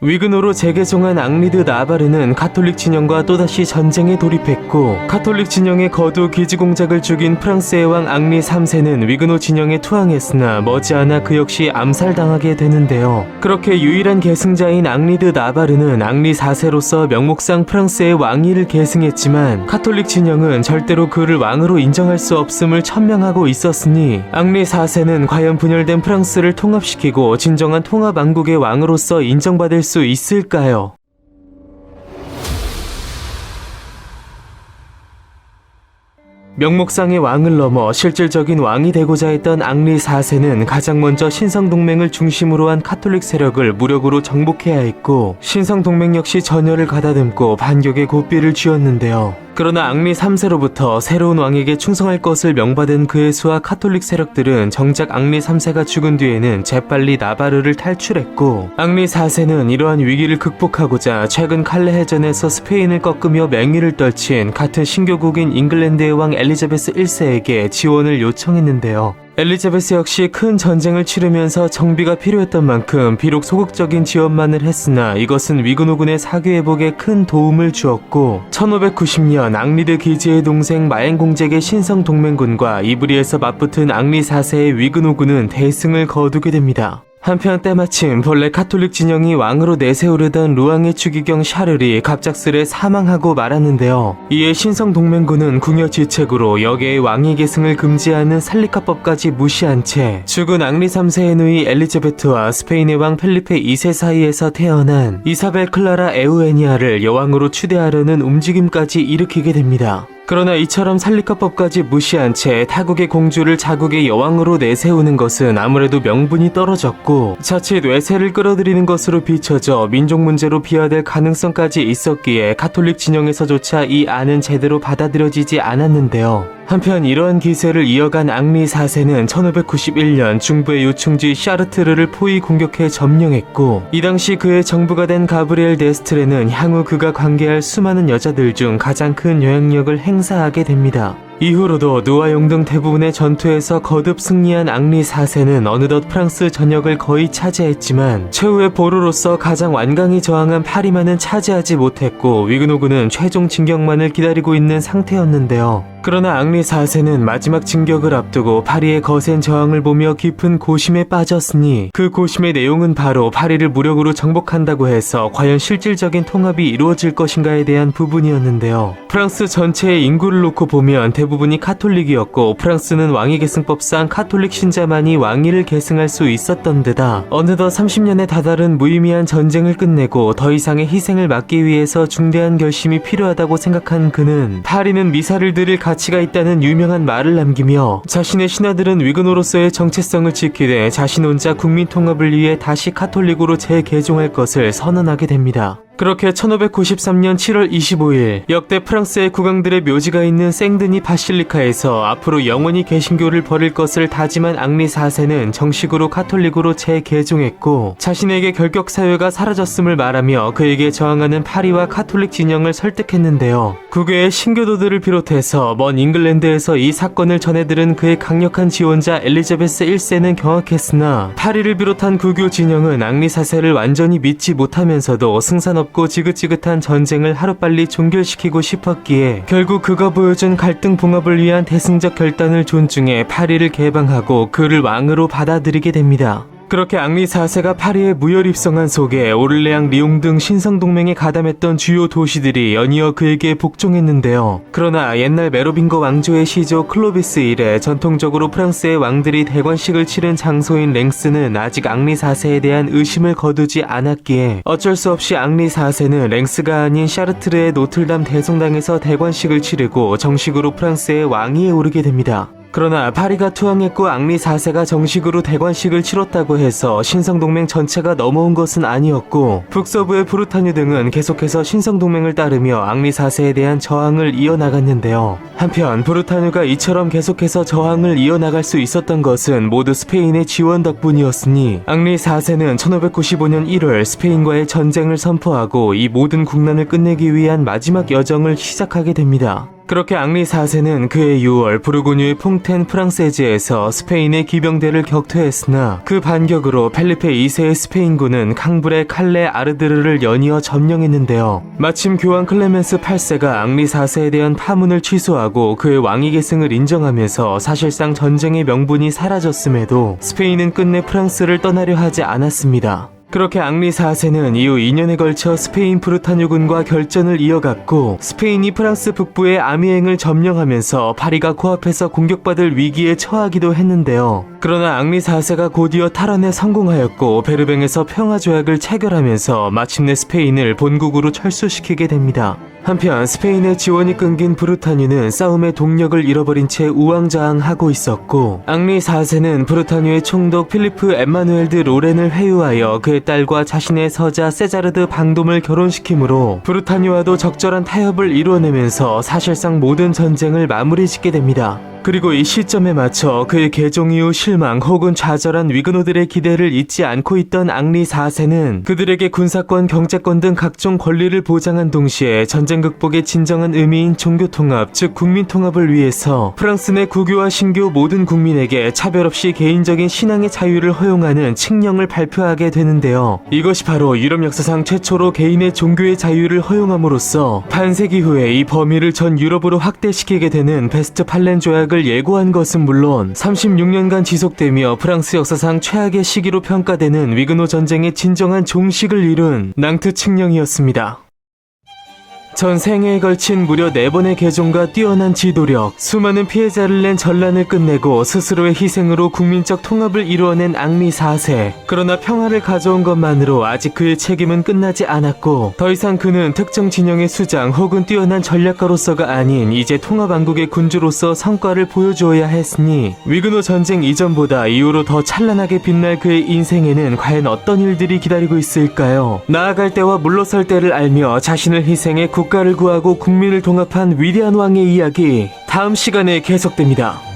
위그노로 재개종한 앙리드 나바르는 가톨릭 진영과 또다시 전쟁에 돌입했고, 가톨릭 진영의 거두 기지공작을 죽인 프랑스의 왕 앙리 3세는 위그노 진영에 투항했으나 머지않아 그 역시 암살당하게 되는데요. 그렇게 유일한 계승자인 앙리드 나바르는 앙리 4세로서 명목상 프랑스의 왕위를 계승했지만, 가톨릭 진영은 절대로 그를 왕으로 인정할 수 없음을 천명하고 있었으니 앙리 4세는 과연 분열된 프랑스를 통합시키고 진정한 통합왕국의 왕으로서 인정받을 수 있을까요? 명목상의 왕을 넘어 실질적인 왕이 되고자 했던 앙리 4세는 가장 먼저 신성동맹을 중심으로 한 카톨릭 세력을 무력으로 정복해야 했고, 신성동맹 역시 전열을 가다듬고 반격의 고삐를 쥐었는데요. 그러나 앙리 3세로부터 새로운 왕에게 충성할 것을 명받은 그의 수하 카톨릭 세력들은 정작 앙리 3세가 죽은 뒤에는 재빨리 나바르를 탈출했고, 앙리 4세는 이러한 위기를 극복하고자 최근 칼레 해전에서 스페인을 꺾으며 맹위를 떨친 같은 신교국인 잉글랜드의 왕 엘리자베스 1세에게 지원을 요청했는데요. 엘리자베스 역시 큰 전쟁을 치르면서 정비가 필요했던 만큼 비록 소극적인 지원만을 했으나 이것은 위그노군의 사교회복에 큰 도움을 주었고, 1590년 앙리드 기지의 동생 마엔공잭의 신성동맹군과 이브리에서 맞붙은 앙리 4세의 위그노군은 대승을 거두게 됩니다. 한편 때마침 본래 카톨릭 진영이 왕으로 내세우려던 루앙의 추기경 샤를이 갑작스레 사망하고 말았는데요. 이에 신성동맹군은 궁여지책으로 역의 왕위 계승을 금지하는 살리카법까지 무시한 채 죽은 앙리 3세의 누이 엘리자베트와 스페인의 왕 펠리페 2세 사이에서 태어난 이사벨 클라라 에우에니아를 여왕으로 추대하려는 움직임까지 일으키게 됩니다. 그러나 이처럼 살리카법까지 무시한 채 타국의 공주를 자국의 여왕으로 내세우는 것은 아무래도 명분이 떨어졌고, 자칫 외세를 끌어들이는 것으로 비춰져 민족 문제로 비화될 가능성까지 있었기에 가톨릭 진영에서조차 이 안은 제대로 받아들여지지 않았는데요. 한편 이러한 기세를 이어간 앙리 4세는 1591년 중부의 요충지 샤르트르를 포위 공격해 점령했고, 이 당시 그의 정부가 된 가브리엘 데스트레는 향후 그가 관계할 수많은 여자들 중 가장 큰 영향력을 행사하게 됩니다. 이후로도 누아용 등 대부분의 전투에서 거듭 승리한 앙리 4세는 어느덧 프랑스 전역을 거의 차지했지만 최후의 보루로서 가장 완강히 저항한 파리만은 차지하지 못했고, 위그노군은 최종 진격만을 기다리고 있는 상태였는데요. 그러나 앙리 4세는 마지막 진격을 앞두고 파리의 거센 저항을 보며 깊은 고심에 빠졌으니, 그 고심의 내용은 바로 파리를 무력으로 정복한다고 해서 과연 실질적인 통합이 이루어질 것인가에 대한 부분이었는데요. 프랑스 전체의 인구를 놓고 보면 대부분이 카톨릭이었고, 프랑스는 왕위 계승법상 카톨릭 신자만이 왕위를 계승할 수 있었던 데다 어느덧 30년에 다다른 무의미한 전쟁을 끝내고 더 이상의 희생을 막기 위해서 중대한 결심이 필요하다고 생각한 그는 파리는 미사를 드릴 가치가 있다는 유명한 말을 남기며, 자신의 신하들은 위그노로서의 정체성을 지키되 자신 혼자 국민 통합을 위해 다시 카톨릭으로 재개종할 것을 선언하게 됩니다. 그렇게 1593년 7월 25일 역대 프랑스의 국왕들의 묘지가 있는 생드니 바실리카에서 앞으로 영원히 개신교를 버릴 것을 다짐한 앙리 4세는 정식으로 카톨릭으로 재개종했고, 자신에게 결격 사유가 사라졌음을 말하며 그에게 저항하는 파리와 카톨릭 진영을 설득했는데요. 국외의 신교도들을 비롯해서 먼 잉글랜드에서 이 사건을 전해들은 그의 강력한 지원자 엘리자베스 1세는 경악했으나, 파리를 비롯한 국교 진영은 앙리 4세를 완전히 믿지 못하면서도 승산 없고 지긋지긋한 전쟁을 하루빨리 종결시키고 싶었기에 결국 그가 보여준 갈등 봉합을 위한 대승적 결단을 존중해 파리를 개방하고 그를 왕으로 받아들이게 됩니다. 그렇게 앙리 4세가 파리에 무혈 입성한 속에 오를레앙, 리옹 등 신성동맹에 가담했던 주요 도시들이 연이어 그에게 복종했는데요. 그러나 옛날 메로빙거 왕조의 시조 클로비스 이래 전통적으로 프랑스의 왕들이 대관식을 치른 장소인 랭스는 아직 앙리 4세에 대한 의심을 거두지 않았기에 어쩔 수 없이 앙리 4세는 랭스가 아닌 샤르트르의 노틀담 대성당에서 대관식을 치르고 정식으로 프랑스의 왕위에 오르게 됩니다. 그러나 파리가 투항했고 앙리 4세가 정식으로 대관식을 치렀다고 해서 신성동맹 전체가 넘어온 것은 아니었고, 북서부의 브루타뉴 등은 계속해서 신성동맹을 따르며 앙리 4세에 대한 저항을 이어나갔는데요. 한편 브루타뉴가 이처럼 계속해서 저항을 이어나갈 수 있었던 것은 모두 스페인의 지원 덕분이었으니, 앙리 4세는 1595년 1월 스페인과의 전쟁을 선포하고 이 모든 국난을 끝내기 위한 마지막 여정을 시작하게 됩니다. 그렇게 앙리 4세는 그해 6월 부르고뉴의 퐁텐 프랑세즈에서 스페인의 기병대를 격퇴했으나 그 반격으로 펠리페 2세의 스페인군은 캉불의 칼레 아르드르를 연이어 점령했는데요. 마침 교황 클레멘스 8세가 앙리 4세에 대한 파문을 취소하고 그의 왕위 계승을 인정하면서 사실상 전쟁의 명분이 사라졌음에도 스페인은 끝내 프랑스를 떠나려 하지 않았습니다. 그렇게 앙리 4세는 이후 2년에 걸쳐 스페인 브르타뉴군과 결전을 이어갔고 스페인이 프랑스 북부의 아미엥을 점령하면서 파리가 코앞에서 공격받을 위기에 처하기도 했는데요. 그러나 앙리 4세가 곧이어 탈환에 성공하였고 베르뱅에서 평화조약을 체결하면서 마침내 스페인을 본국으로 철수시키게 됩니다. 한편 스페인의 지원이 끊긴 브르타뉴는 싸움의 동력을 잃어버린 채 우왕좌왕하고 있었고 앙리 4세는 브르타뉴의 총독 필리프 엠마누엘 드 로렌을 회유하여 그의 딸과 자신의 서자 세자르드 방돔을 결혼시키므로 브르타뉴와도 적절한 타협을 이루어내면서 사실상 모든 전쟁을 마무리 짓게 됩니다. 그리고 이 시점에 맞춰 그의 개종 이후 실망 혹은 좌절한 위그노들의 기대를 잊지 않고 있던 앙리 4세는 그들에게 군사권, 경제권 등 각종 권리를 보장한 동시에 전쟁 극복의 진정한 의미인 종교통합, 즉 국민통합을 위해서 프랑스 내 구교와 신교 모든 국민에게 차별 없이 개인적인 신앙의 자유를 허용하는 칙령을 발표하게 되는데요. 이것이 바로 유럽 역사상 최초로 개인의 종교의 자유를 허용함으로써 반세기 후에 이 범위를 전 유럽으로 확대시키게 되는 베스트팔렌 조약을 예고한 것은 물론 36년간 지속되며 프랑스 역사상 최악의 시기로 평가되는 위그노 전쟁의 진정한 종식을 이룬 낭트 칙령이었습니다. 전 생애에 걸친 무려 4번의 개종과 뛰어난 지도력, 수많은 피해자를 낸 전란을 끝내고 스스로의 희생으로 국민적 통합을 이루어낸 앙리 4세. 그러나 평화를 가져온 것만으로 아직 그의 책임은 끝나지 않았고 더 이상 그는 특정 진영의 수장 혹은 뛰어난 전략가로서가 아닌 이제 통합왕국의 군주로서 성과를 보여주어야 했으니 위그노 전쟁 이전보다 이후로 더 찬란하게 빛날 그의 인생에는 과연 어떤 일들이 기다리고 있을까요? 나아갈 때와 물러설 때를 알며 자신을 희생해 국가를 구하고 국민을 통합한 위대한 왕의 이야기, 다음 시간에 계속됩니다.